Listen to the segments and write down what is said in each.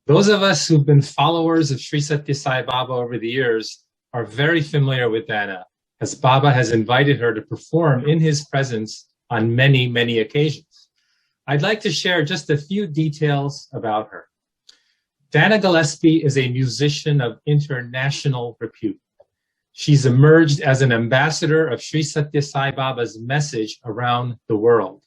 Those of us who've been followers of Sri Satya Sai Baba over the years are very familiar with Dana, as Baba has invited her to perform in his presence on many, many occasions. I'd like to share just a few details about her. Dana Gillespie is a musician of international repute. She's emerged as an ambassador of Sri Satya Sai Baba's message around the world.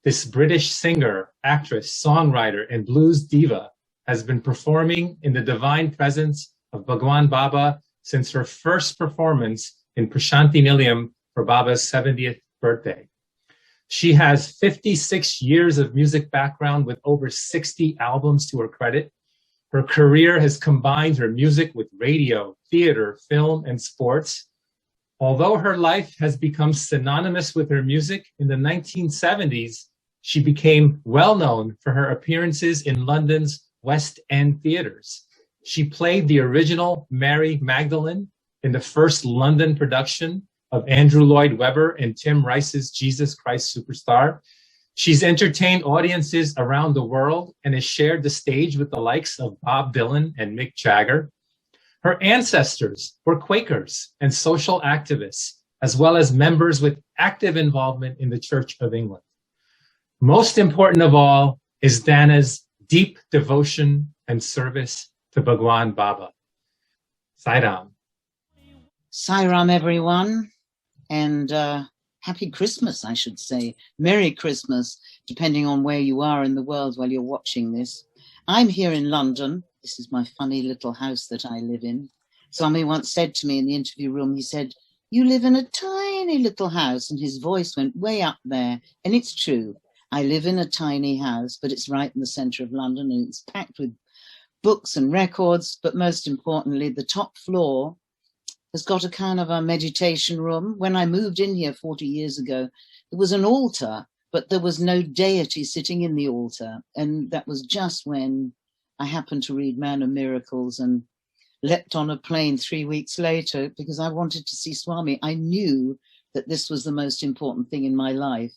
This British singer, actress, songwriter, and blues diva has been performing in the divine presence of Bhagwan Baba since her first performance in Prashanti Nilayam for Baba's 70th birthday. She has 56 years of music background with over 60 albums to her credit. Her career has combined her music with radio, theater, film, and sports. Although her life has become synonymous with her music, in the 1970s, she became well known for her appearances in London's West End theaters. She played the original Mary Magdalene in the first London production of Andrew Lloyd Webber and Tim Rice's Jesus Christ Superstar. She's entertained audiences around the world and has shared the stage with the likes of Bob Dylan and Mick Jagger. Her ancestors were Quakers and social activists, as well as members with active involvement in the Church of England. Most important of all is Dana's deep devotion and service to Bhagwan Baba. Sai Ram. Sai Ram, everyone, and happy Christmas, I should say. Merry Christmas, depending on where you are in the world while you're watching this. I'm here in London. This is my funny little house that I live in. Somebody once said to me in the interview room, he said, "You live in a tiny little house," and his voice went way up there. And it's true. I live in a tiny house, but it's right in the center of London, and it's packed with books and records. But most importantly, the top floor has got a kind of a meditation room. When I moved in here 40 years ago, there was an altar, but there was no deity sitting in the altar. And that was just when I happened to read Man of Miracles and leapt on a plane 3 weeks later because I wanted to see Swami. I knew that this was the most important thing in my life.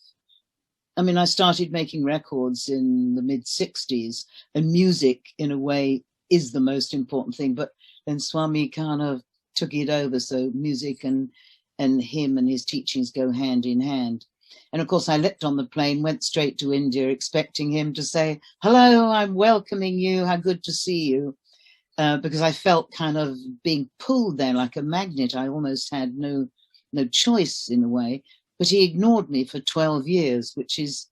I mean, I started making records in the mid-60s, and music, in a way, is the most important thing. But then Swami kind of took it over, so music and him and his teachings go hand in hand. And of course, I leapt on the plane, went straight to India, expecting him to say, "Hello, I'm welcoming you. How good to see you." Because I felt kind of being pulled there like a magnet. I almost had no choice in a way. But he ignored me for 12 years, which is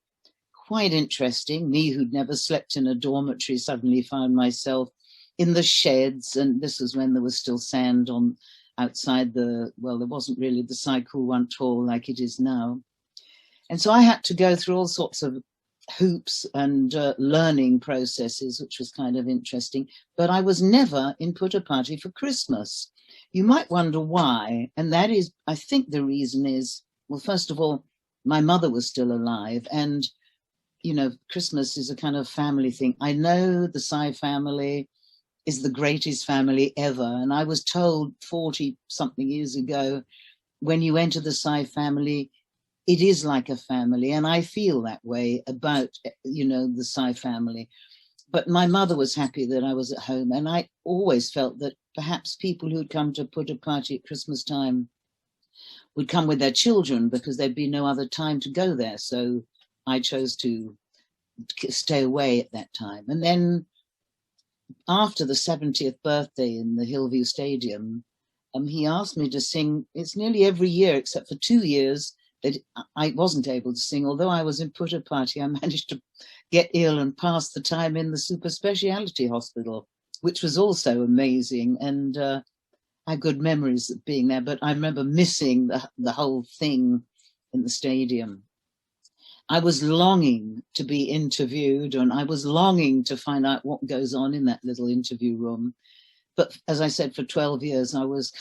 quite interesting. Me, who'd never slept in a dormitory, suddenly found myself in the sheds. And this was when there was still sand on outside there wasn't really the Sai Kulwant Hall like it is now. And so I had to go through all sorts of hoops and learning processes, which was kind of interesting. But I was never in Puttaparthi for Christmas. You might wonder why. And that is, I think the reason is, well, first of all, my mother was still alive. And, you know, Christmas is a kind of family thing. I know the Sai family is the greatest family ever. And I was told 40-something years ago, when you enter the Sai family, it is like a family. And I feel that way about, you know, the Sai family. But my mother was happy that I was at home. And I always felt that perhaps people who'd come to Puttaparthi at Christmas time would come with their children because there'd be no other time to go there. So I chose to stay away at that time. And then after the 70th birthday in the Hillview Stadium, he asked me to sing. It's nearly every year, except for 2 years, that I wasn't able to sing. Although I was in Puttaparthi, I managed to get ill and pass the time in the super speciality hospital, which was also amazing. And I have good memories of being there, but I remember missing the whole thing in the stadium. I was longing to be interviewed, and I was longing to find out what goes on in that little interview room. But as I said, for 12 years, I was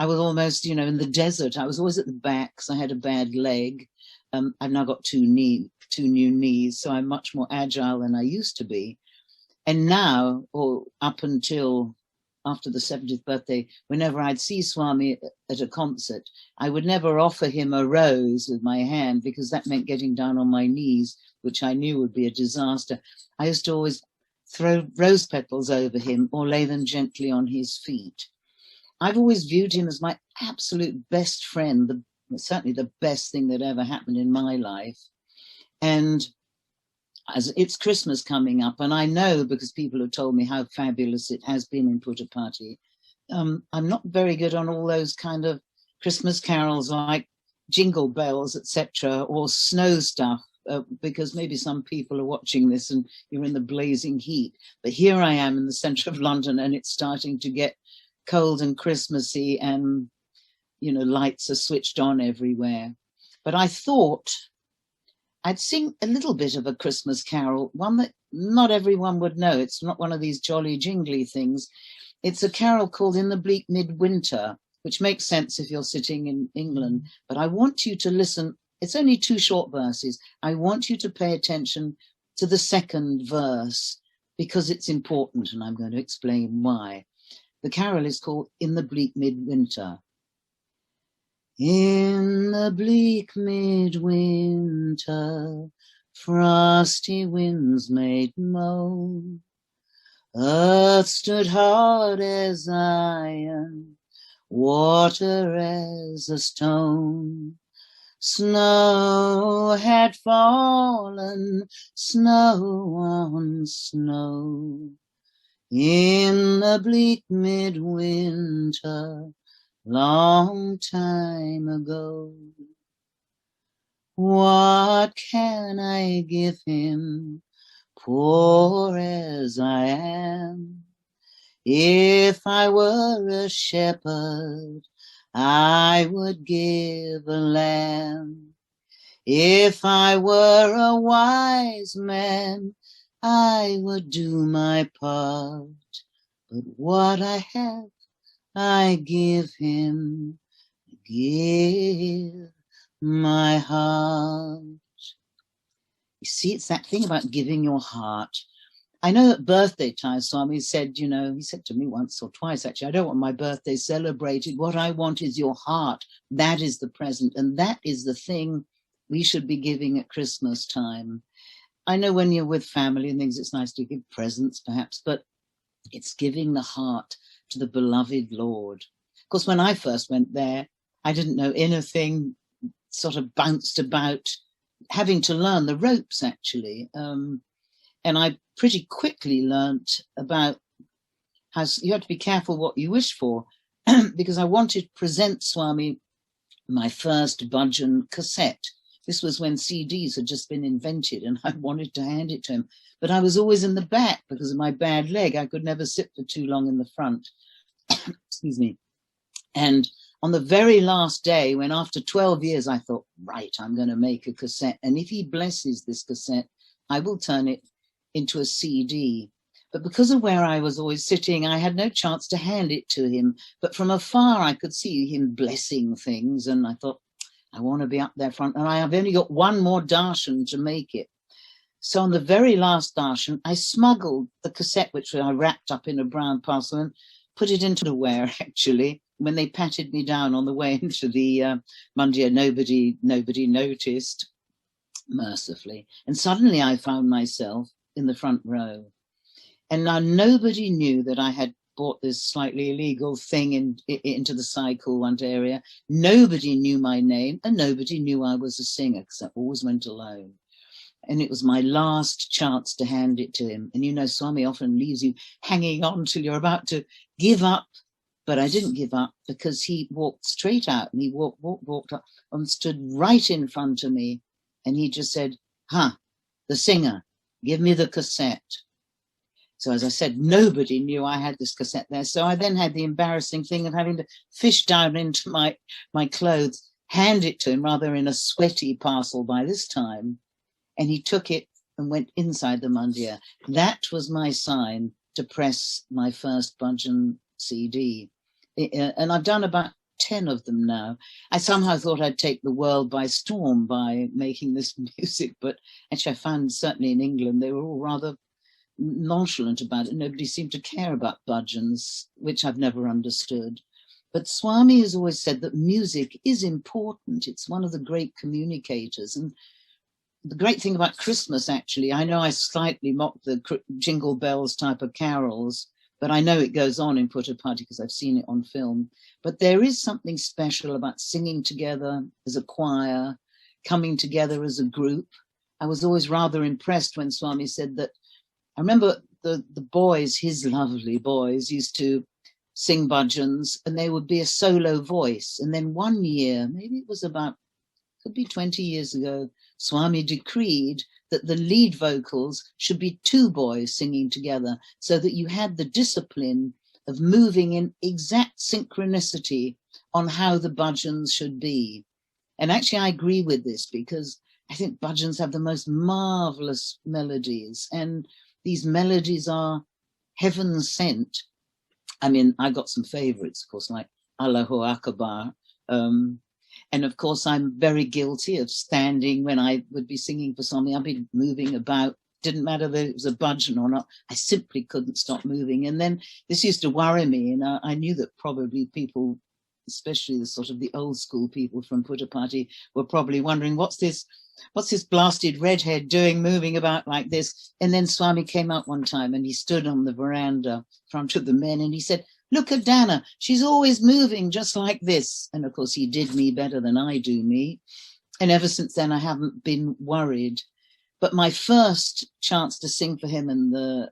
almost, you know, in the desert. I was always at the back because I had a bad leg. I've now got two new knees, so I'm much more agile than I used to be. And now, or up until after the 70th birthday, whenever I'd see Swami at a concert, I would never offer him a rose with my hand, because that meant getting down on my knees, which I knew would be a disaster. I used to always throw rose petals over him or lay them gently on his feet. I've always viewed him as my absolute best friend, certainly the best thing that ever happened in my life. And as it's Christmas coming up, and I know, because people have told me how fabulous it has been in Puttaparthi, I'm not very good on all those kind of Christmas carols like Jingle Bells, etc., or snow stuff, because maybe some people are watching this and you're in the blazing heat. But here I am in the centre of London, and it's starting to get cold and Christmassy, and, you know, lights are switched on everywhere. But I thought I'd sing a little bit of a Christmas carol, one that not everyone would know. It's not one of these jolly jingly things. It's a carol called In the Bleak Midwinter, which makes sense if you're sitting in England. But I want you to listen. It's only 2 short verses. I want you to pay attention to the second verse, because it's important, and I'm going to explain why. The carol is called In the Bleak Midwinter. In the bleak midwinter, frosty winds made moan. Earth stood hard as iron, water as a stone. Snow had fallen, snow on snow. In the bleak midwinter, long time ago. What can I give him, poor as I am? If I were a shepherd, I would give a lamb. If I were a wise man, I would do my part. But what I have, I give him, give my heart. You see, it's that thing about giving your heart. I know at birthday time, Swami said, you know, he said to me once or twice, actually, I don't want my birthday celebrated. What I want is your heart. That is the present. And that is the thing we should be giving at Christmas time. I know when you're with family and things, it's nice to give presents, perhaps, but it's giving the heart to the beloved Lord. Of course, when I first went there, I didn't know anything, sort of bounced about, having to learn the ropes, actually. And I pretty quickly learnt about how you have to be careful what you wish for, because I wanted to present Swami my first bhajan cassette. This was when CDs had just been invented, and I wanted to hand it to him. But I was always in the back because of my bad leg. I could never sit for too long in the front. Excuse me. And on the very last day, when after 12 years, I thought, right, I'm going to make a cassette. And if he blesses this cassette, I will turn it into a CD. But because of where I was always sitting, I had no chance to hand it to him. But from afar, I could see him blessing things. And I thought, I want to be up there front. And I've only got one more darshan to make it. So on the very last darshan, I smuggled the cassette, which I wrapped up in a brown parcel, and put it into underwear, actually. When they patted me down on the way into the mandir, nobody noticed, mercifully. And suddenly I found myself in the front row. And now nobody knew that I had bought this slightly illegal thing into the Sai Kulwant area. Nobody knew my name, and nobody knew I was a singer, because I always went alone. And it was my last chance to hand it to him. And you know, Swami often leaves you hanging on till you're about to give up. But I didn't give up, because he walked straight out, and he walked up and stood right in front of me. And he just said, the singer, give me the cassette. So as I said, nobody knew I had this cassette there. So I then had the embarrassing thing of having to fish down into my clothes, hand it to him, rather in a sweaty parcel by this time. And he took it and went inside the mandir. That was my sign to press my first bhajan CD. And I've done about 10 of them now. I somehow thought I'd take the world by storm by making this music, but actually I found certainly in England they were all rather nonchalant about it. Nobody seemed to care about bhajans, which I've never understood. But Swami has always said that music is important. It's one of the great communicators. And the great thing about Christmas, actually, I know I slightly mock the jingle bells type of carols, but I know it goes on in Puttaparthi because I've seen it on film. But there is something special about singing together as a choir, coming together as a group. I was always rather impressed when Swami said that. I remember the boys, his lovely boys, used to sing bhajans, and they would be a solo voice. And then one year, maybe it was about, could be 20 years ago, Swami decreed that the lead vocals should be two boys singing together, so that you had the discipline of moving in exact synchronicity on how the bhajans should be. And actually, I agree with this, because I think bhajans have the most marvelous melodies, and these melodies are heaven sent. I mean, I got some favorites, of course, like Allahu Akbar. And of course, I'm very guilty of standing when I would be singing for Swami. I'd be moving about. Didn't matter whether it was a bhajan or not. I simply couldn't stop moving. And then this used to worry me. And I knew that probably people, especially the sort of the old school people from Puttaparthi, were probably wondering, what's this blasted redhead doing, moving about like this? And then Swami came out one time and he stood on the veranda in front of the men and he said, "Look at Dana, she's always moving just like this." And of course, he did me better than I do me. And ever since then, I haven't been worried. But my first chance to sing for him in the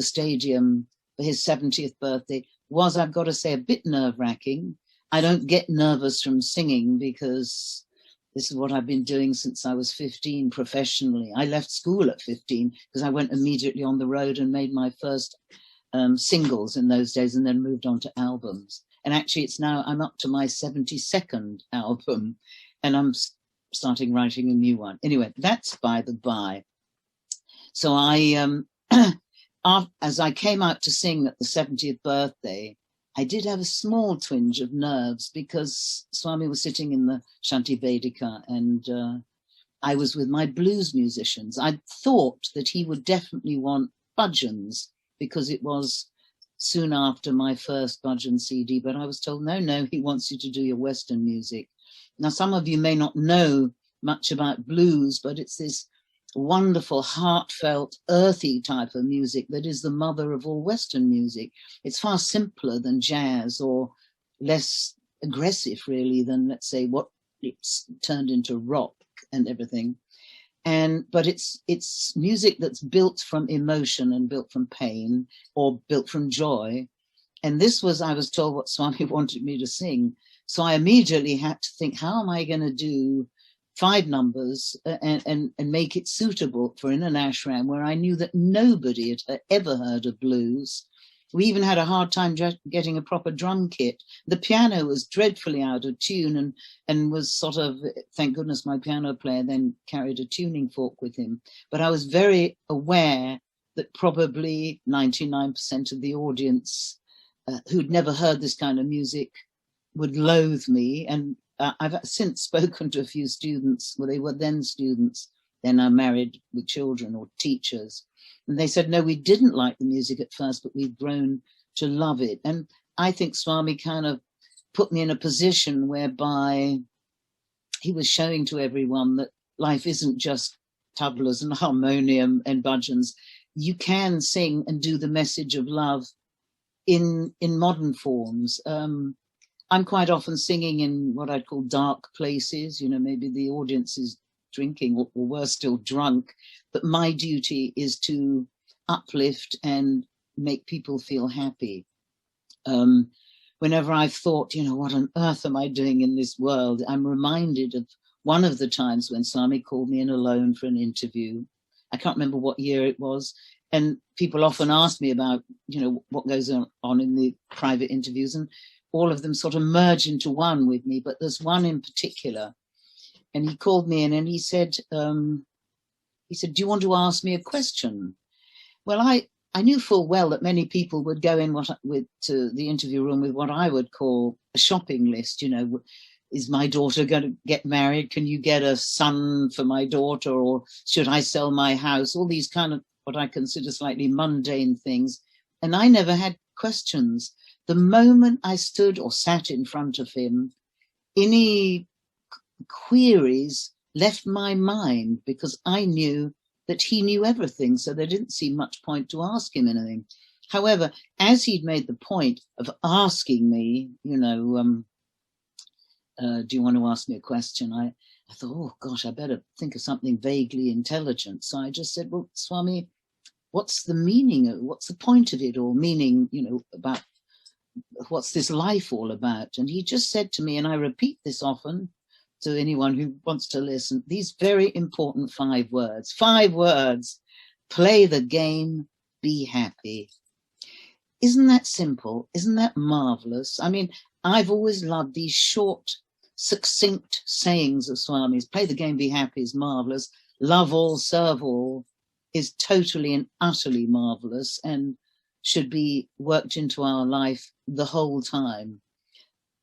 stadium for his 70th birthday was, I've got to say, a bit nerve-wracking. I don't get nervous from singing because this is what I've been doing since I was 15 professionally. I left school at 15 because I went immediately on the road and made my first singles in those days, and then moved on to albums. And actually I'm up to my 72nd album, and I'm starting writing a new one. Anyway, that's by the by. So as I came out to sing at the 70th birthday, I did have a small twinge of nerves because Swami was sitting in the Shanti Vedika, and I was with my blues musicians. I thought that he would definitely want bhajans, because it was soon after my first bhajan CD, but I was told, no, he wants you to do your Western music. Now, some of you may not know much about blues, but it's this wonderful, heartfelt, earthy type of music that is the mother of all Western music. It's far simpler than jazz, or less aggressive, really, than, let's say, what it's turned into rock and everything. But it's music that's built from emotion and built from pain, or built from joy. And this was, I was told, what Swami wanted me to sing. So I immediately had to think, how am I going to do 5 numbers and make it suitable for in an ashram where I knew that nobody had ever heard of blues. We even had a hard time getting a proper drum kit. The piano was dreadfully out of tune, and was sort of, thank goodness my piano player then carried a tuning fork with him. But I was very aware that probably 99% of the audience who'd never heard this kind of music would loathe me. And I've since spoken to a few students, well, they were then students, they're now married with children or teachers. And they said, no, we didn't like the music at first, but we've grown to love it. And I think Swami kind of put me in a position whereby he was showing to everyone that life isn't just tablas and harmonium and bhajans. You can sing and do the message of love in modern forms. I'm quite often singing in what I'd call dark places. You know, maybe the audience is drinking or worse still, drunk. But my duty is to uplift and make people feel happy. Whenever I've thought, what on earth am I doing in this world, I'm reminded of one of the times when Swami called me in alone for an interview. I can't remember what year it was. And people often ask me about, what goes on in the private interviews, and all of them sort of merge into one with me. But there's one in particular. And he called me in and he said, do you want to ask me a question? Well, I knew full well that many people would go in to the interview room with what I would call a shopping list. Is my daughter going to get married? Can you get a son for my daughter? Or should I sell my house? All these kind of what I consider slightly mundane things, and I never had questions. The moment I stood or sat in front of him, any queries left my mind because I knew that he knew everything, so there didn't seem much point to ask him anything. However, as he'd made the point of asking me, you know, do you want to ask me a question? I thought, oh gosh, I better think of something vaguely intelligent. So I just said, well, Swami, what's the meaning of, what's the point of it all? Meaning, you know, about what's this life all about? And he just said to me, and I repeat this often to anyone who wants to listen, these very important 5 words, 5 words: play the game, be happy. Isn't that simple? Isn't that marvelous? I mean, I've always loved these short, succinct sayings of Swami's. Play the game, be happy is marvelous. Love all, serve all is totally and utterly marvelous and should be worked into our life the whole time.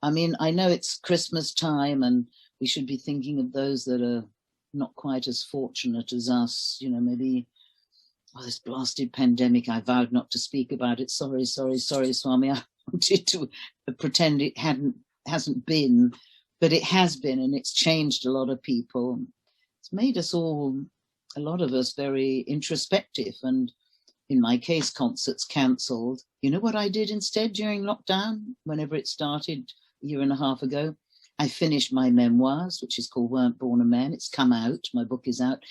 I mean, I know it's Christmas time and we should be thinking of those that are not quite as fortunate as us, you know, maybe, oh, this blasted pandemic, I vowed not to speak about it. Sorry, Swami. I wanted to pretend it hasn't been, but it has been, and it's changed a lot of people. It's made us all, a lot of us, very introspective. And in my case, concerts cancelled. You know what I did instead during lockdown, whenever it started a year and a half ago? I finished my memoirs, which is called Weren't Born a Man. It's come out. My book is out.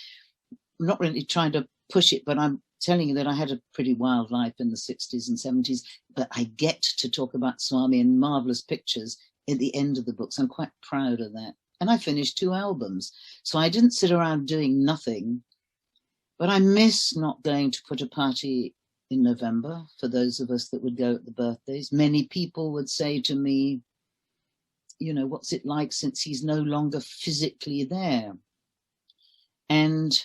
I'm not really trying to push it, but I'm telling you that I had a pretty wild life in the 60s and 70s, but I get to talk about Swami in marvelous pictures at the end of the book. So I'm quite proud of that. And I finished 2 albums. So I didn't sit around doing nothing, but I miss not going to put a party in November for those of us that would go at the birthdays. Many people would say to me, you know, what's it like since he's no longer physically there? And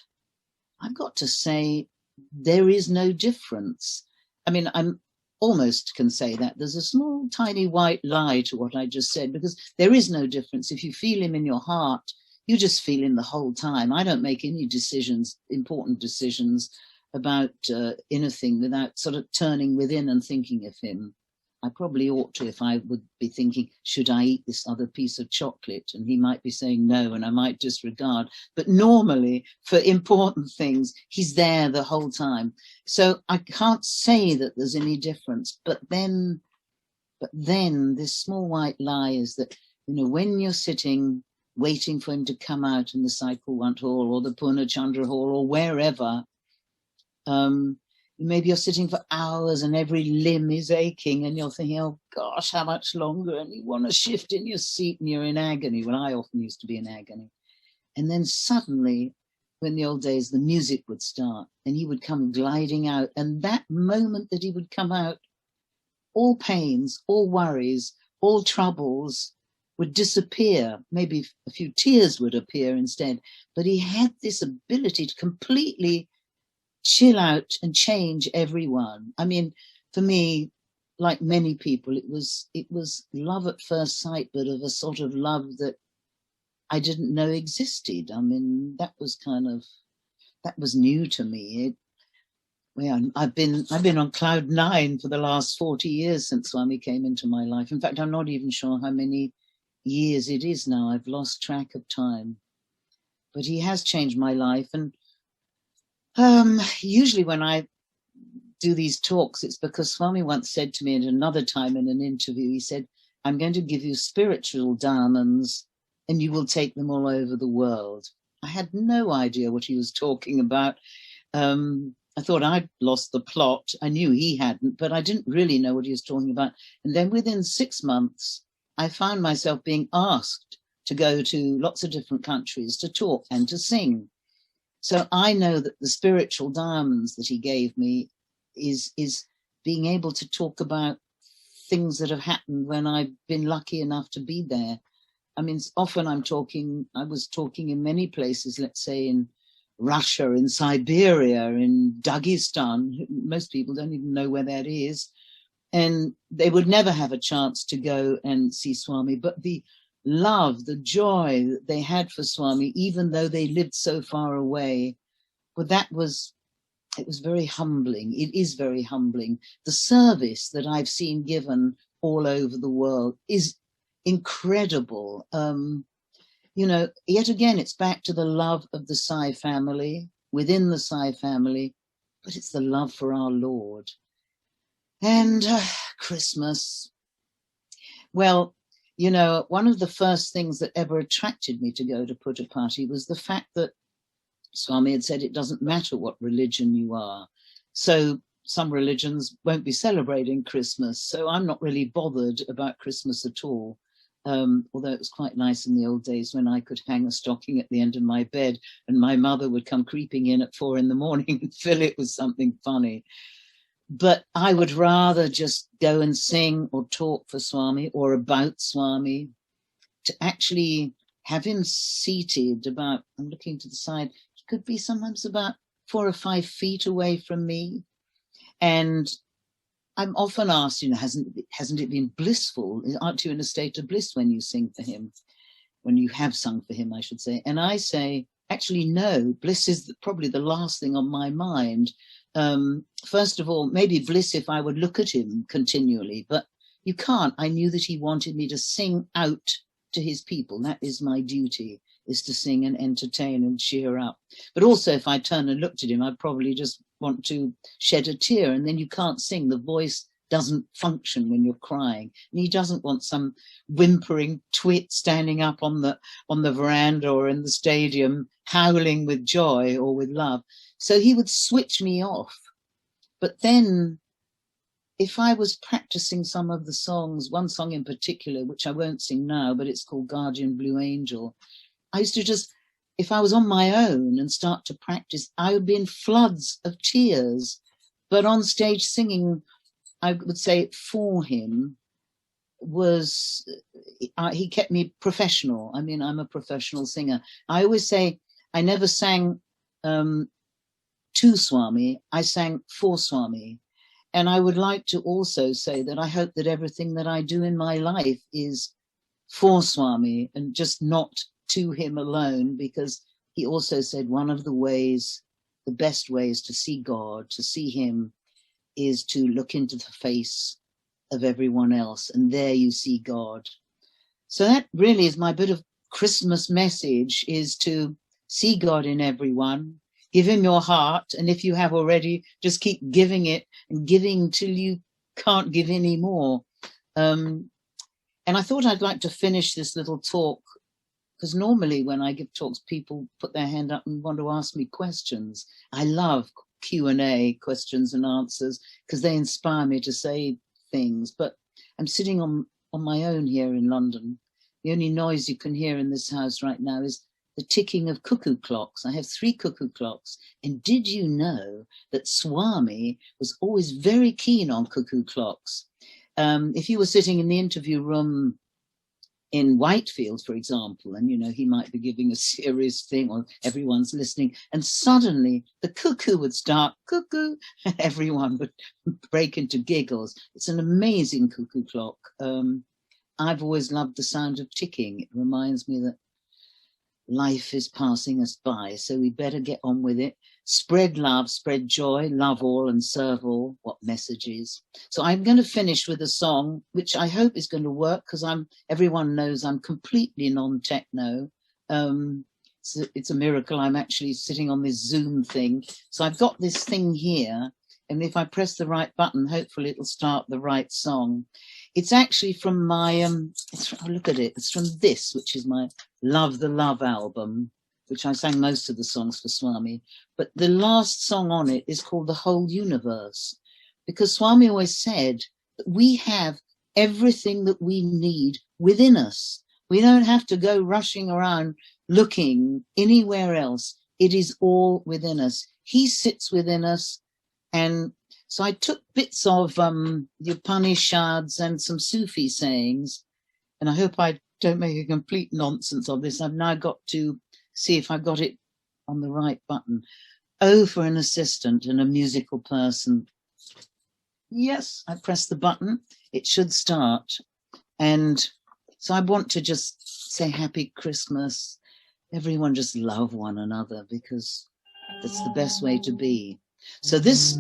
I've got to say, there is no difference. I mean, I'm almost can say that. There's a small, tiny white lie to what I just said, because there is no difference. If you feel him in your heart, you just feel him the whole time. I don't make any decisions, important decisions about anything without sort of turning within and thinking of him. I probably ought to, if I would be thinking, should I eat this other piece of chocolate? And he might be saying no, and I might disregard. But normally, for important things, he's there the whole time. So I can't say that there's any difference. But then this small white lie is that, you know, when you're sitting waiting for him to come out in the Cyclewant Hall or the Purnachandra Hall or wherever, maybe you're sitting for hours and every limb is aching and you're thinking, oh gosh, how much longer? And you want to shift in your seat and you're in agony. Well, I often used to be in agony. And then suddenly, when the old days, the music would start and he would come gliding out. And that moment that he would come out, all pains, all worries, all troubles would disappear. Maybe a few tears would appear instead. But he had this ability to completely chill out and change everyone. I mean, for me, like many people, it was love at first sight, but of a sort of love that I didn't know existed. I mean, that was new to me. I've been on cloud 9 for the last 40 years since Swami came into my life. In fact, I'm not even sure how many years it is now. I've lost track of time. But he has changed my life. And usually when I do these talks, it's because Swami once said to me at another time in an interview, he said, I'm going to give you spiritual diamonds and you will take them all over the world. I had no idea what he was talking about. I thought I'd lost the plot. I knew he hadn't, but I didn't really know what he was talking about. And then within 6 months, I found myself being asked to go to lots of different countries to talk and to sing. So I know that the spiritual diamonds that he gave me is being able to talk about things that have happened when I've been lucky enough to be there. I mean, often I was talking in many places, let's say in Russia, in Siberia, in Dagestan. Most people don't even know where that is. And they would never have a chance to go and see Swami. But the love, the joy that they had for Swami, even though they lived so far away, well, that was it was very humbling. It is very humbling. The service that I've seen given all over the world is incredible. You know, yet again, it's back to the love of the Sai family, within the Sai family, but it's the love for our Lord. And Christmas. Well, you know, one of the first things that ever attracted me to go to Puttaparthi was the fact that Swami had said it doesn't matter what religion you are. So some religions won't be celebrating Christmas. So I'm not really bothered about Christmas at all. Although it was quite nice in the old days when I could hang a stocking at the end of my bed and my mother would come creeping in at 4 a.m. and fill it with something funny. But I would rather just go and sing or talk for Swami or about Swami, to actually have him seated about, I'm looking to the side, he could be sometimes about 4 or 5 feet away from me. And I'm often asked, you know, hasn't it been blissful? Aren't you in a state of bliss when you sing for him? When you have sung for him, I should say. And I say, actually, no, bliss is probably the last thing on my mind. First of all, maybe bliss if I would look at him continually, but you can't. I knew that he wanted me to sing out to his people. That is my duty, is to sing and entertain and cheer up. But also, if I turned and looked at him, I'd probably just want to shed a tear, and then you can't sing. The voice doesn't function when you're crying, and he doesn't want some whimpering twit standing up on the veranda or in the stadium howling with joy or with love. So he would switch me off. But then if I was practicing some of the songs, one song in particular, which I won't sing now, but it's called Guardian Blue Angel, I used to just, if I was on my own and start to practice, I would be in floods of tears. But on stage singing, I would say for him, was, he kept me professional. I mean, I'm a professional singer. I always say I never sang to Swami, I sang for Swami. And I would like to also say that I hope that everything that I do in my life is for Swami and just not to him alone, because he also said one of the ways, the best ways to see God, to see him, is to look into the face of everyone else, and there you see God. So that really is my bit of Christmas message, is to see God in everyone, give him your heart, and if you have already, just keep giving it and giving till you can't give any more. And I thought I'd like to finish this little talk, because normally when I give talks, people put their hand up and want to ask me questions. I love Q&A, questions and answers, because they inspire me to say things. But I'm sitting on my own here in London. The only noise you can hear in this house right now is the ticking of cuckoo clocks. I have 3 cuckoo clocks. And did you know that Swami was always very keen on cuckoo clocks? If you were sitting in the interview room in Whitefield, for example, and, you know, he might be giving a serious thing or everyone's listening, and suddenly the cuckoo would start, cuckoo, everyone would break into giggles. It's an amazing cuckoo clock. I've always loved the sound of ticking. It reminds me that life is passing us by, so we better get on with it. Spread love, spread joy, love all and serve all. What messages. So I'm going to finish with a song which I hope is going to work, because everyone knows I'm completely non-techno. It's a miracle I'm actually sitting on this Zoom thing. So I've got this thing here, and if I press the right button, hopefully it'll start the right song. It's actually from my, look at it, it's from this, which is my Love the Love album, which I sang most of the songs for Swami. But the last song on it is called The Whole Universe, because Swami always said that we have everything that we need within us. We don't have to go rushing around looking anywhere else. It is all within us. He sits within us. And so I took bits of the Upanishads and some Sufi sayings, and I hope I don't make a complete nonsense of this. I've now got to see if I got it on the right button. Oh, for an assistant and a musical person. Yes, I pressed the button. It should start. And so I want to just say Happy Christmas. Everyone just love one another, because that's the best way to be. So this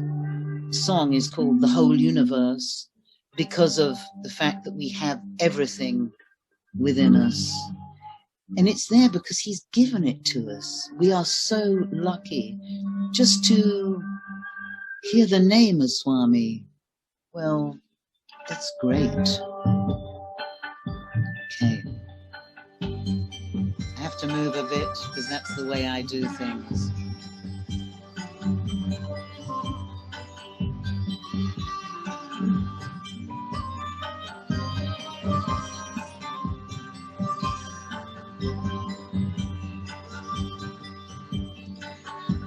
song is called The Whole Universe because of the fact that we have everything within us. And it's there because he's given it to us. We are so lucky just to hear the name of Swami. Well, that's great. Okay. I have to move a bit because that's the way I do things.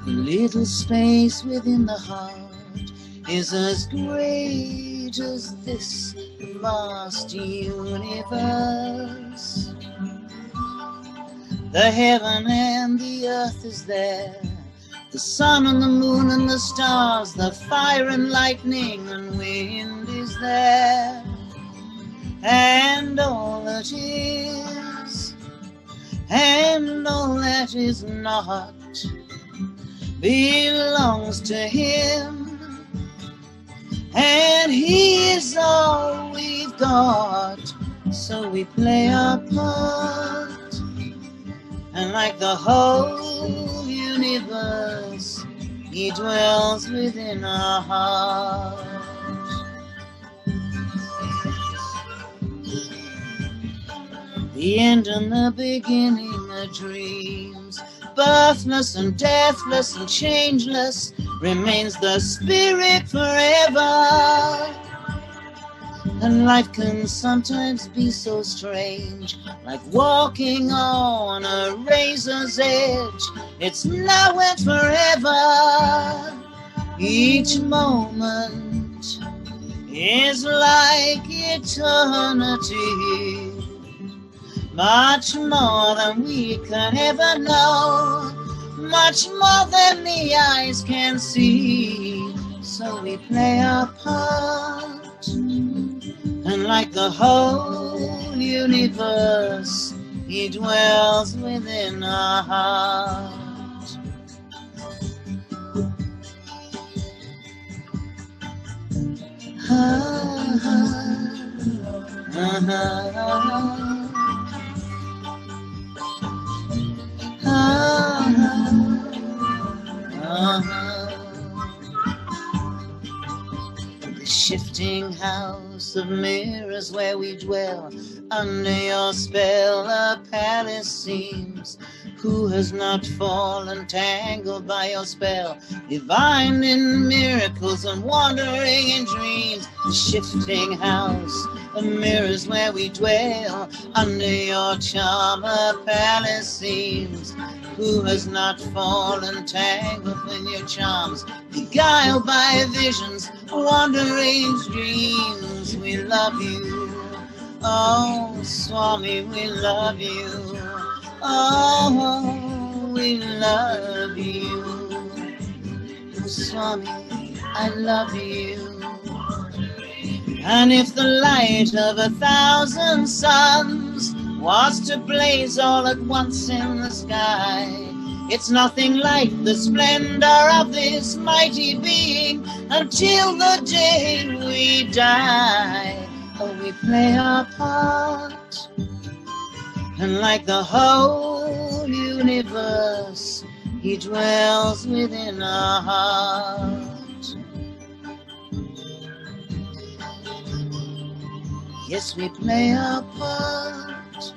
The little space within the heart is as great as this vast universe. The heaven and the earth is there, the sun and the moon and the stars, the fire and lightning and wind is there. And all that is, and all that is not, belongs to him. And he is all we've got, so we play our part. And like the whole universe, he dwells within our heart. The end and the beginning are dreams, birthless and deathless and changeless, remains the spirit forever. And life can sometimes be so strange, like walking on a razor's edge. It's now and forever. Each moment is like eternity, much more than we can ever know, much more than the eyes can see. So we play our part. And like the whole universe, he dwells within our heart. The shifting house of mirrors where we dwell, under your spell a palace seems. Who has not fallen tangled by your spell, divine in miracles and wandering in dreams? The shifting house of mirrors where we dwell, under your charm a palace seems. Who has not fallen tangled in your charms, beguiled by visions, wandering dreams? We love you, oh Swami, we love you. Oh, we love you, Swami, I love you. And if the light of 1,000 suns was to blaze all at once in the sky, it's nothing like the splendor of this mighty being until the day we die. Oh, we play our part. And like the whole universe, he dwells within our heart. Yes, we play our part.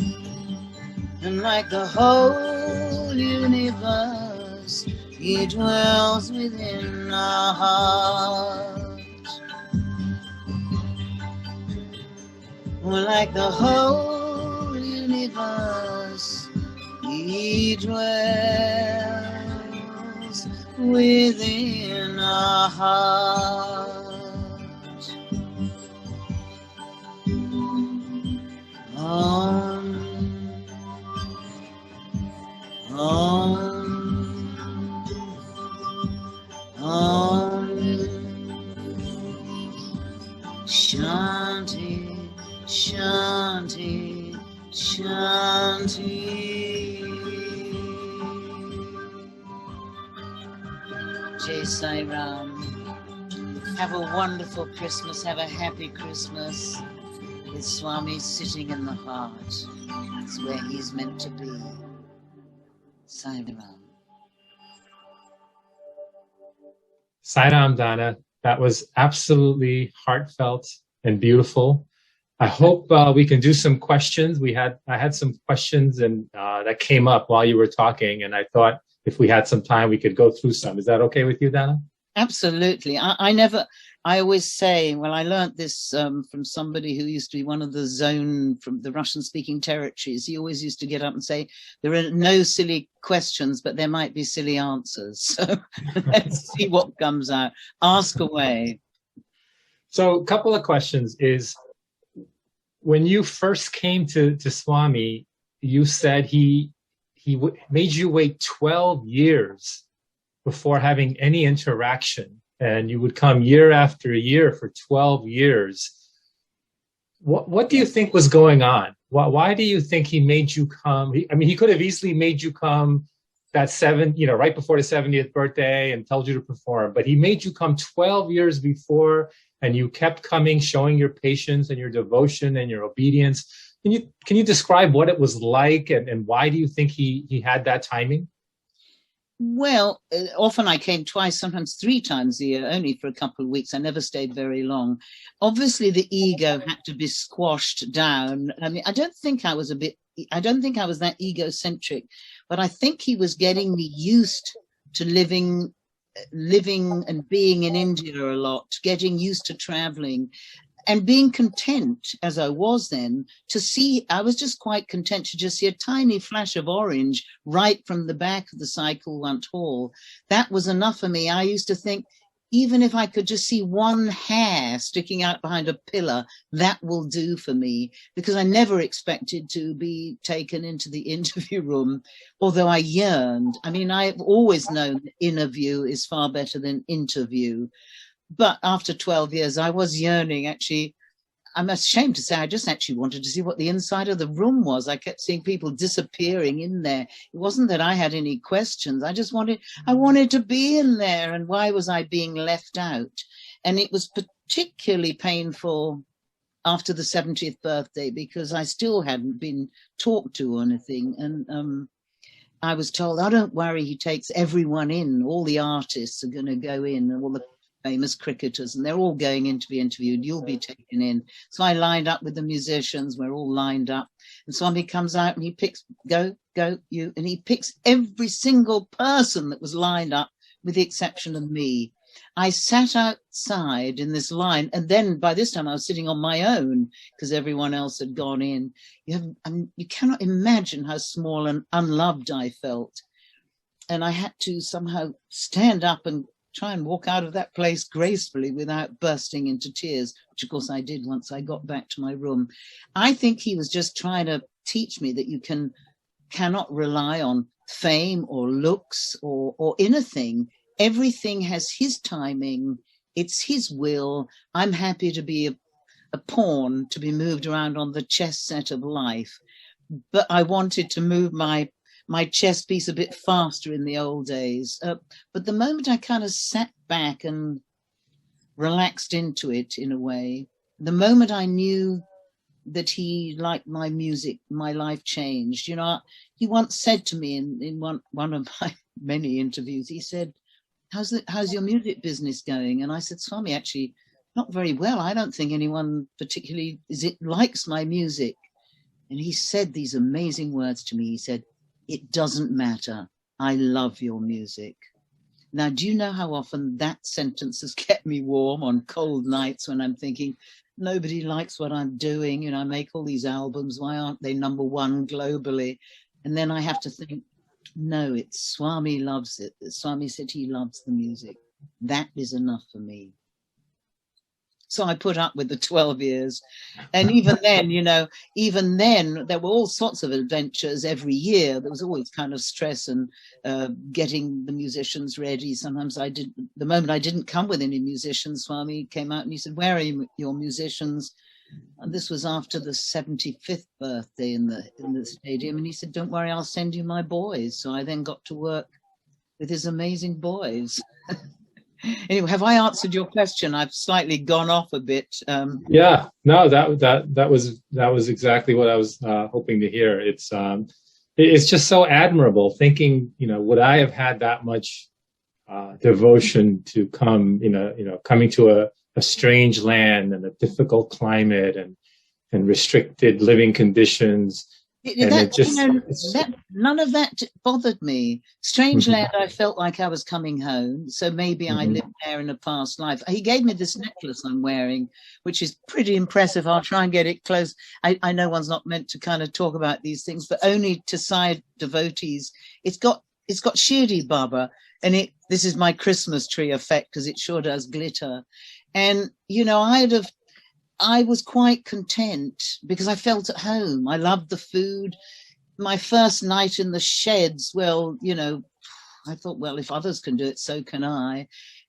And like the whole universe, he dwells within our heart. Well, like the whole universe, he dwells within our heart. Shanti, Shanti, Shanti. Jai Sai Ram. Have a wonderful Christmas. Have a happy Christmas. With Swami sitting in the heart. It's where he's meant to be. Sai Ram. Sairam, Dana. That was absolutely heartfelt and beautiful. I hope we can do some questions. I had some questions and that came up while you were talking, and I thought if we had some time, we could go through some. Is that okay with you, Dana? Absolutely. I always say, well, I learned this from somebody who used to be one of the zone from the Russian-speaking territories. He always used to get up and say, there are no silly questions, but there might be silly answers. So let's see what comes out. Ask away. So a couple of questions is, when you first came to Swami, you said he made you wait 12 years before having any interaction, and you would come year after year for 12 years. What do you think was going on? Why do you think he made you come? He could have easily made you come that right before the 70th birthday and told you to perform, but he made you come 12 years before, and you kept coming, showing your patience and your devotion and your obedience. Can you describe what it was like, and why do you think he had that timing? Well, often I came twice, sometimes 3 times a year, only for a couple of weeks. I never stayed very long. Obviously, the ego had to be squashed down. I don't think I was that egocentric, but I think he was getting me used to living and being in India a lot, getting used to traveling and being content as I was then I was just quite content to just see a tiny flash of orange right from the back of the cycle once hall. That was enough for me. I used to think, even if I could just see one hair sticking out behind a pillar, that will do for me, because I never expected to be taken into the interview room, although I yearned. I've always known that interview is far better than interview. But after 12 years, I was yearning, actually. I'm ashamed to say I just actually wanted to see what the inside of the room was. I kept seeing people disappearing in there. It wasn't that I had any questions. I wanted to be in there. And why was I being left out? And it was particularly painful after the 70th birthday, because I still hadn't been talked to or anything. And I was told, oh, don't worry, he takes everyone in. All the artists are going to go in, and all the famous cricketers, and they're all going in to be interviewed. You'll be taken in. So I lined up with the musicians. We're all lined up. And Swami comes out and he picks, go, you. And he picks every single person that was lined up, with the exception of me. I sat outside in this line. And then by this time I was sitting on my own, because everyone else had gone in. You cannot imagine how small and unloved I felt. And I had to somehow stand up and try and walk out of that place gracefully without bursting into tears, which of course I did once I got back to my room. I think he was just trying to teach me that you cannot rely on fame or looks or anything. Everything has his timing. It's his will. I'm happy to be a pawn to be moved around on the chess set of life. But I wanted to move my chess piece a bit faster in the old days. But the moment I kind of sat back and relaxed into it in a way, the moment I knew that he liked my music, my life changed. He once said to me in one of my many interviews, he said, how's your music business going? And I said, Swami, actually, not very well. I don't think anyone particularly likes my music. And he said these amazing words to me. He said, it doesn't matter. I love your music. Now, do you know how often that sentence has kept me warm on cold nights when I'm thinking, nobody likes what I'm doing. I make all these albums. Why aren't they number 1 globally? And then I have to think, no, it's Swami loves it. Swami said he loves the music. That is enough for me. So I put up with the 12 years. And even then, there were all sorts of adventures every year. There was always kind of stress and getting the musicians ready. Sometimes the moment I didn't come with any musicians, Swami came out and he said, where are your musicians? And this was after the 75th birthday in the stadium. And he said, don't worry, I'll send you my boys. So I then got to work with his amazing boys. Anyway, have I answered your question? I've slightly gone off a bit. Yeah, no, that was exactly what I was hoping to hear. It's just so admirable thinking, would I have had that much devotion to coming to a strange land and a difficult climate and restricted living conditions. And None of that bothered me. Strange Mhm. land, I felt like I was coming home, so maybe I lived there in a past life. He gave me this necklace I'm wearing, which is pretty impressive. I'll try and get it close. I know one's not meant to kind of talk about these things, but only to Sai devotees. It's got Shirdi Baba, and this is my Christmas tree effect because it sure does glitter. And I was quite content because I felt at home. I loved the food. My first night in the sheds, well, I thought, well, if others can do it, so can I.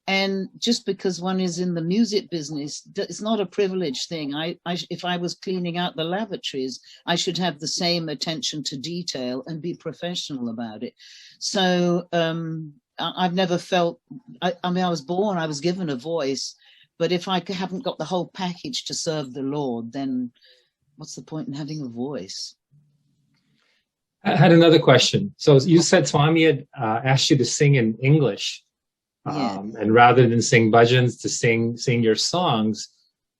And just because one is in the music business, it's not a privileged thing. If I was cleaning out the lavatories, I should have the same attention to detail and be professional about it. So I've never felt, I was born, I was given a voice. But if I haven't got the whole package to serve the Lord, then what's the point in having a voice? I had another question. So you said Swami had asked you to sing in English, and rather than sing bhajans, to sing your songs.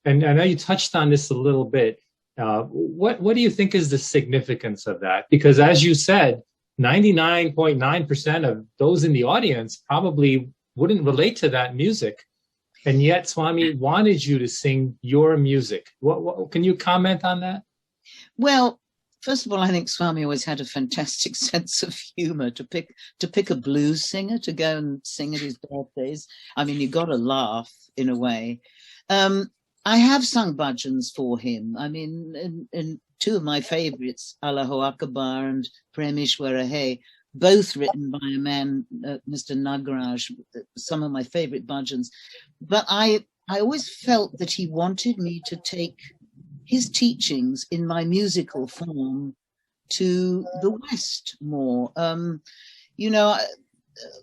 And I know you touched on this a little bit. What do you think is the significance of that? Because as you said, 99.9% of those in the audience probably wouldn't relate to that music. And yet Swami wanted you to sing your music. What can you comment on that? Well, first of all, I think Swami always had a fantastic sense of humor. To pick a blues singer to go and sing at his birthdays. I mean, you got to laugh in a way. I have sung bhajans for him. I mean, and two of my favorites, Allahu Akbar and Premeshwara Hai, both written by a man, Mr. Nagraj, some of my favorite bhajans. But I always felt that he wanted me to take his teachings in my musical form to the West more.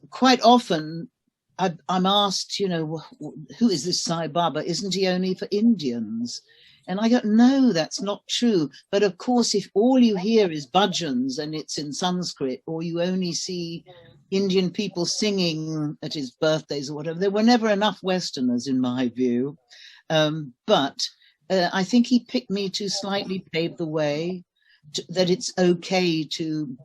Quite often I'm asked, who is this Sai Baba? Isn't he only for Indians? And I go, no, that's not true. But of course, if all you hear is bhajans and it's in Sanskrit, or you only see Indian people singing at his birthdays or whatever, there were never enough Westerners in my view. But I think he picked me to slightly pave the way, that it's okay to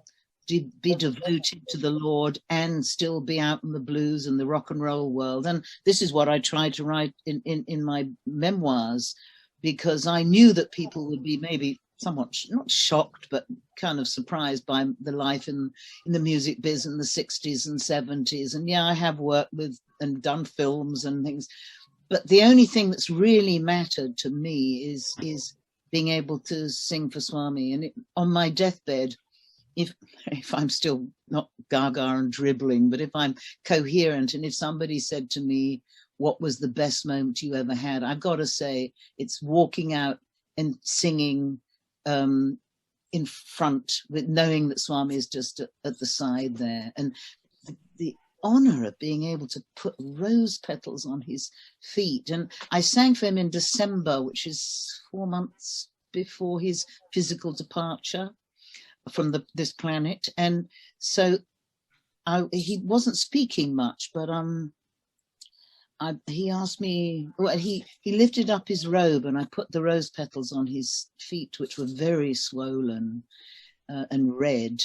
be devoted to the Lord and still be out in the blues and the rock and roll world. And this is what I tried to write in my memoirs, because I knew that people would be maybe somewhat not shocked, but kind of surprised by the life in the music biz in the 60s and 70s. And yeah, I have worked with and done films and things, but the only thing that's really mattered to me is being able to sing for Swami. And on my deathbed, if I'm still not gaga and dribbling, but if I'm coherent, and if somebody said to me, what was the best moment you ever had? I've got to say it's walking out and singing in front, with knowing that Swami is just at the side there. And the honor of being able to put rose petals on his feet. And I sang for him in December, which is 4 months before his physical departure from this planet. And so he wasn't speaking much, but he asked me, well, he lifted up his robe and I put the rose petals on his feet, which were very swollen and red.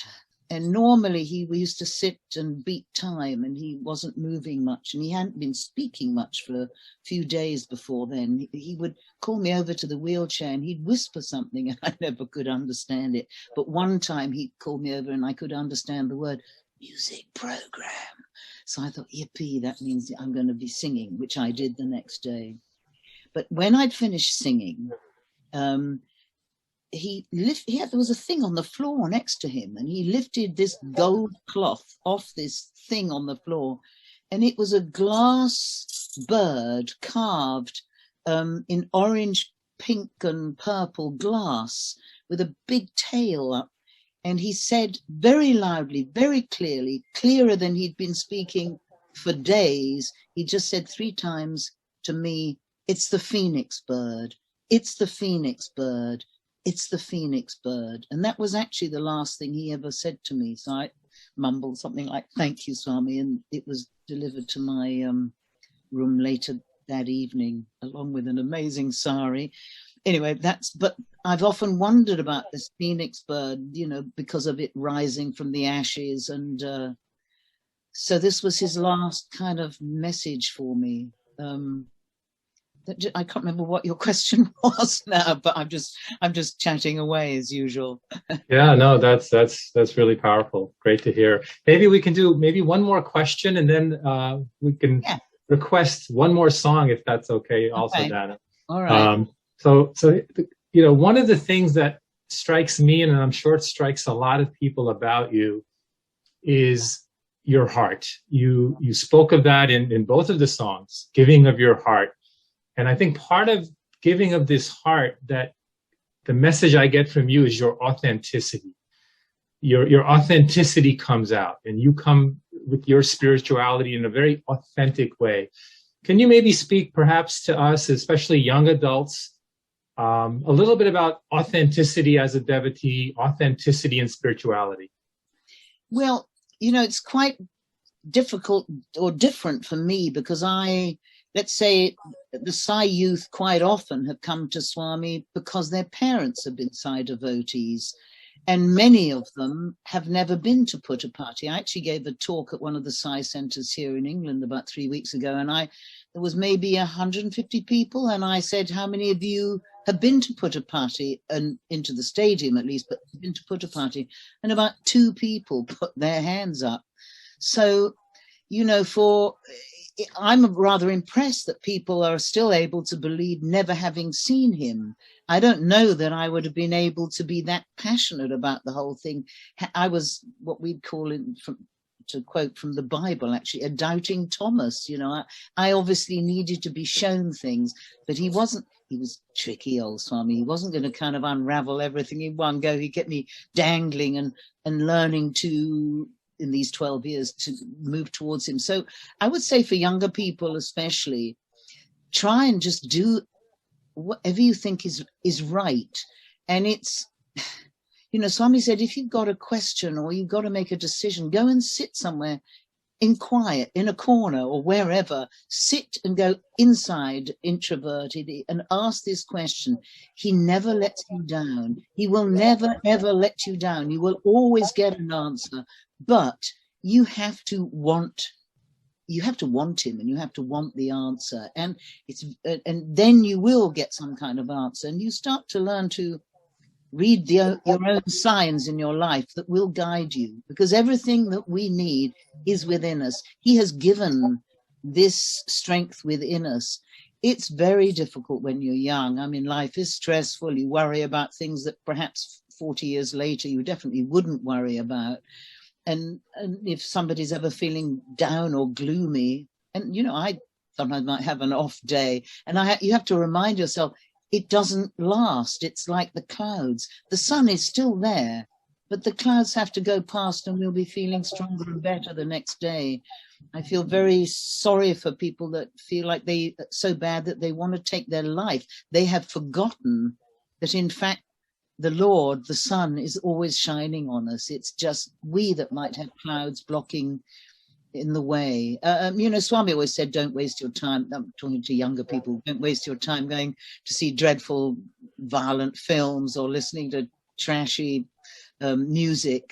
And normally we used to sit and beat time, and he wasn't moving much, and he hadn't been speaking much for a few days before then. He would call me over to the wheelchair and he'd whisper something and I never could understand it. But one time he called me over and I could understand the word music program. So I thought, yippee, that means I'm going to be singing, which I did the next day. But when I'd finished singing, there was a thing on the floor next to him, and he lifted this gold cloth off this thing on the floor, and it was a glass bird carved in orange, pink and purple glass with a big tail up. And he said very loudly, very clearly, clearer than he'd been speaking for days, He just said 3 times to me, "It's the phoenix bird. It's the phoenix bird. It's the phoenix bird." And that was actually the last thing he ever said to me. So I mumbled something like, "Thank you, Swami," and it was delivered to my room later that evening, along with an amazing sari. Anyway, but I've often wondered about this phoenix bird, you know, because of it rising from the ashes. And so this was his last kind of message for me. I can't remember what your question was now, but I'm just chatting away as usual. Yeah, no, that's really powerful. Great to hear. Maybe we can do one more question, and then we can request one more song if that's okay. Also, Okay. Dana. All right. So you know, one of the things that strikes me, and I'm sure it strikes a lot of people about you, is your heart. You spoke of that in both of the songs, giving of your heart. And I think part of giving of this heart, that the message I get from you is your authenticity. Your authenticity comes out, and you come with your spirituality in a very authentic way. Can you maybe speak perhaps to us, especially young adults, a little bit about authenticity as a devotee, authenticity in spirituality? Well, you know, it's quite difficult or different for me because let's say the Sai youth quite often have come to Swami because their parents have been Sai devotees, and many of them have never been to Putta Party. I actually gave a talk at one of the Sai centers here in England about 3 weeks ago, and there was maybe 150 people, and I said, "How many of you have been to Putta Party?" And into the stadium at least, but been to Putta Party, and about 2 people put their hands up. So, you know, I'm rather impressed that people are still able to believe, never having seen him. I don't know that I would have been able to be that passionate about the whole thing. I was what we'd call, to quote from the Bible, actually, a doubting Thomas. You know, I obviously needed to be shown things, but he wasn't. He was tricky, old Swami. He wasn't going to kind of unravel everything in one go. He kept me dangling and learning to, in these 12 years, to move towards him. So I would say for younger people especially, try and just do whatever you think is right. And it's, you know, Swami said, if you've got a question or you've got to make a decision, go and sit somewhere in quiet, in a corner or wherever. Sit and go inside, introverted, and ask this question. He never lets you down. He will never, ever let you down. You will always get an answer. But you have to want him, and you have to want the answer, and then you will get some kind of answer, and you start to learn to read your own signs in your life that will guide you, because everything that we need is within us. He has given this strength within us. It's very difficult when you're young. I mean, life is stressful. You worry about things that perhaps 40 years later you definitely wouldn't worry about. And if somebody's ever feeling down or gloomy, and you know, I sometimes might have an off day, and you have to remind yourself it doesn't last. It's like the clouds. The sun is still there, but the clouds have to go past, and we'll be feeling stronger and better the next day. I feel very sorry for people that feel like so bad that they want to take their life. They have forgotten that, in fact, the Lord, the sun, is always shining on us. It's just we that might have clouds blocking in the way. You know, Swami always said, don't waste your time. I'm talking to younger people. Don't waste your time going to see dreadful, violent films or listening to trashy music.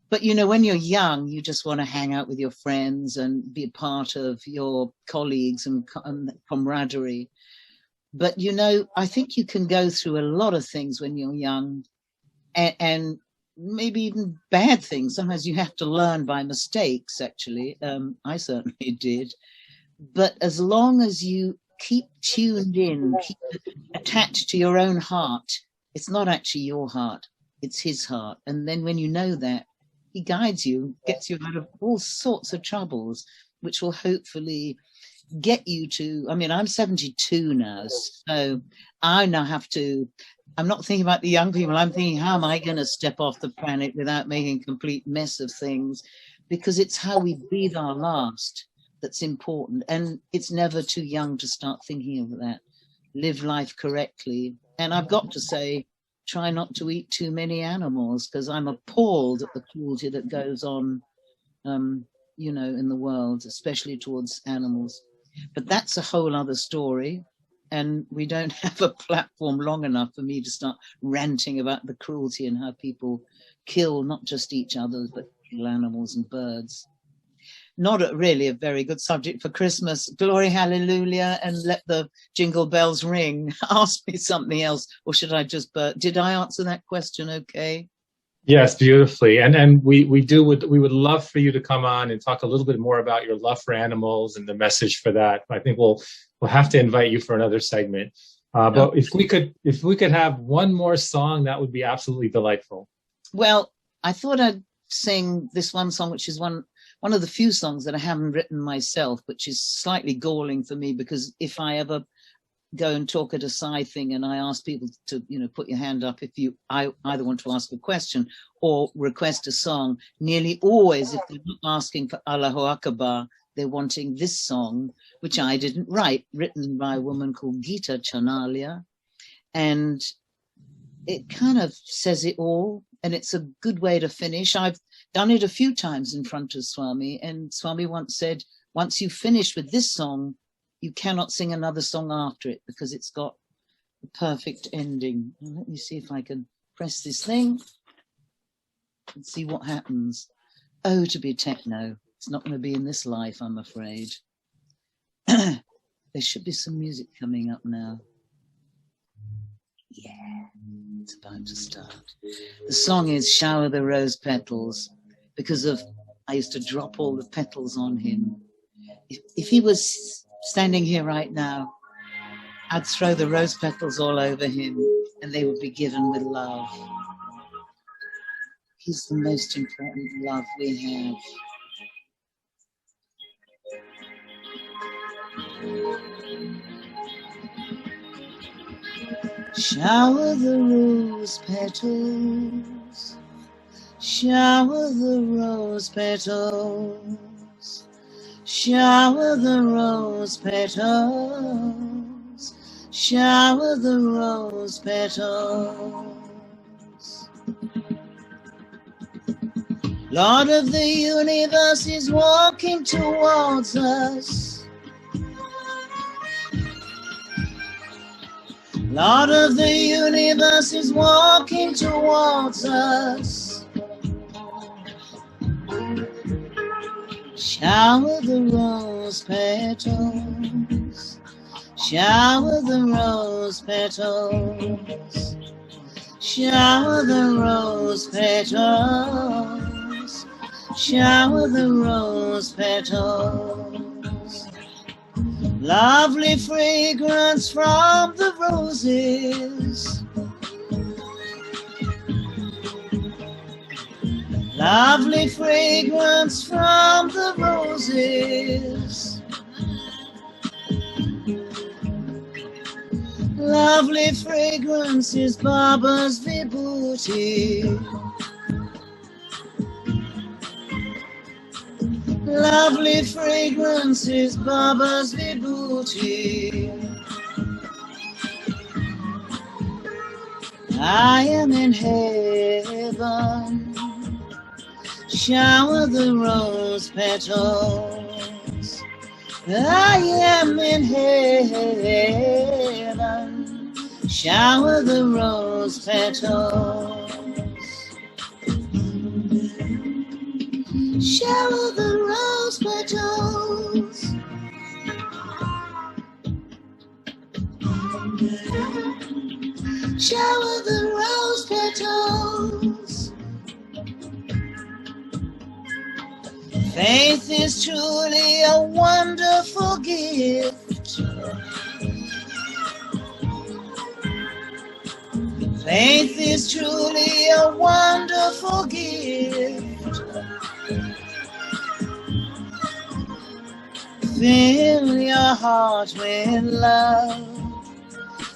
But, you know, when you're young, you just want to hang out with your friends and be a part of your colleagues and camaraderie. But, you know, I think you can go through a lot of things when you're young, and maybe even bad things. Sometimes you have to learn by mistakes, actually. I certainly did. But as long as you keep tuned in, keep attached to your own heart, it's not actually your heart, it's his heart. And then when you know that, he guides you, gets you out of all sorts of troubles, which will hopefully get you to, I mean, I'm 72 now, so I now have to, I'm not thinking about the young people, I'm thinking, how am I going to step off the planet without making a complete mess of things? Because it's how we breathe our last that's important. And it's never too young to start thinking of that. Live life correctly. And I've got to say, try not to eat too many animals, because I'm appalled at the cruelty that goes on, you know, in the world, especially towards animals. But that's a whole other story. And we don't have a platform long enough for me to start ranting about the cruelty and how people kill not just each other, but kill animals and birds. Not really a very good subject for Christmas. Glory, hallelujah, and let the jingle bells ring. Ask me something else, or should I just did I answer that question okay? Yes, beautifully. And we would love for you to come on and talk a little bit more about your love for animals and the message for that. I think we'll have to invite you for another segment. But if we could have one more song, that would be absolutely delightful. Well, I thought I'd sing this one song, which is one of the few songs that I haven't written myself, which is slightly galling for me, because if I ever go and talk at a side thing and I ask people to, you know, put your hand up if I either want to ask a question or request a song, nearly always, if they're not asking for Allahu Akbar, they're wanting this song, which I didn't write, written by a woman called Geeta Chanalia. And it kind of says it all, and it's a good way to finish. I've done it a few times in front of Swami, and Swami once said, once you finish with this song, you cannot sing another song after it, because it's got the perfect ending. Now, let me see if I can press this thing and see what happens. Oh, to be techno. It's not going to be in this life, I'm afraid. There should be some music coming up now. Yeah, it's about to start. The song is Shower the Rose Petals, because I used to drop all the petals on him. If he was standing here right now, I'd throw the rose petals all over him, and they would be given with love. He's the most important love we have. Shower the rose petals, shower the rose petals, shower the rose petals, shower the rose petals. Lord of the universe is walking towards us. Lord of the universe is walking towards us. Shower the rose petals, shower the rose petals, shower the rose petals, shower the rose petals. Lovely fragrance from the roses, lovely fragrance from the roses, lovely fragrance is Baba's vibhuti. Lovely fragrance is Baba's vibhuti. I am in heaven. Shower the rose petals. I am in heaven. Shower the rose petals. Shower the rose petals. Shower the rose petals. Faith is truly a wonderful gift. Faith is truly a wonderful gift. Fill your heart with love.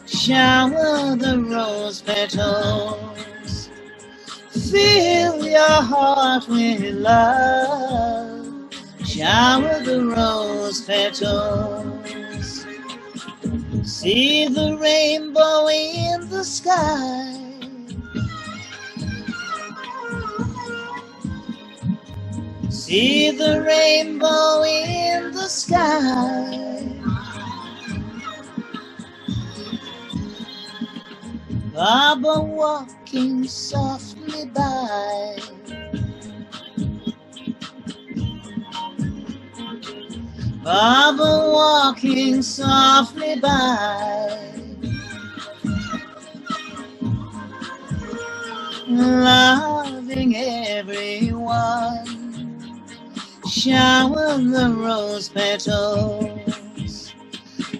Shower the rose petals. Fill your heart with love. shower the rose petals. See the rainbow in the sky. See the rainbow in the sky. Baba walking softly by. Baba walking softly by. Loving everyone. Shower the rose petals,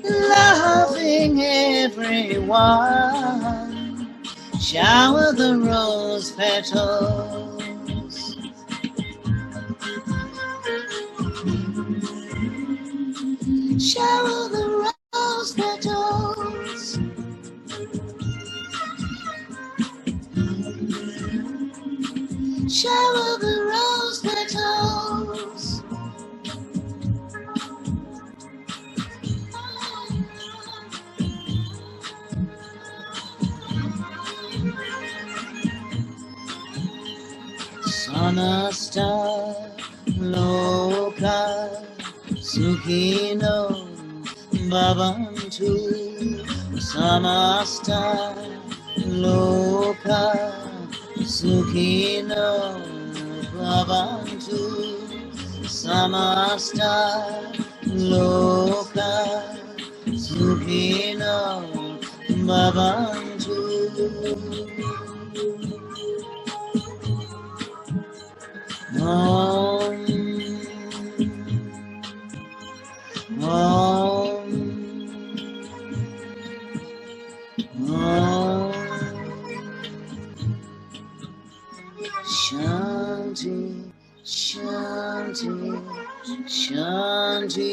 loving everyone. Shower the rose petals. Shower the rose petals. Shower the rose petals. Sanasta loka sukhino bhavantu. Samasta loka sukhino bhavantu. Samasta loka sukhino bhavantu. Om Om Om Shanti Shanti Shanti.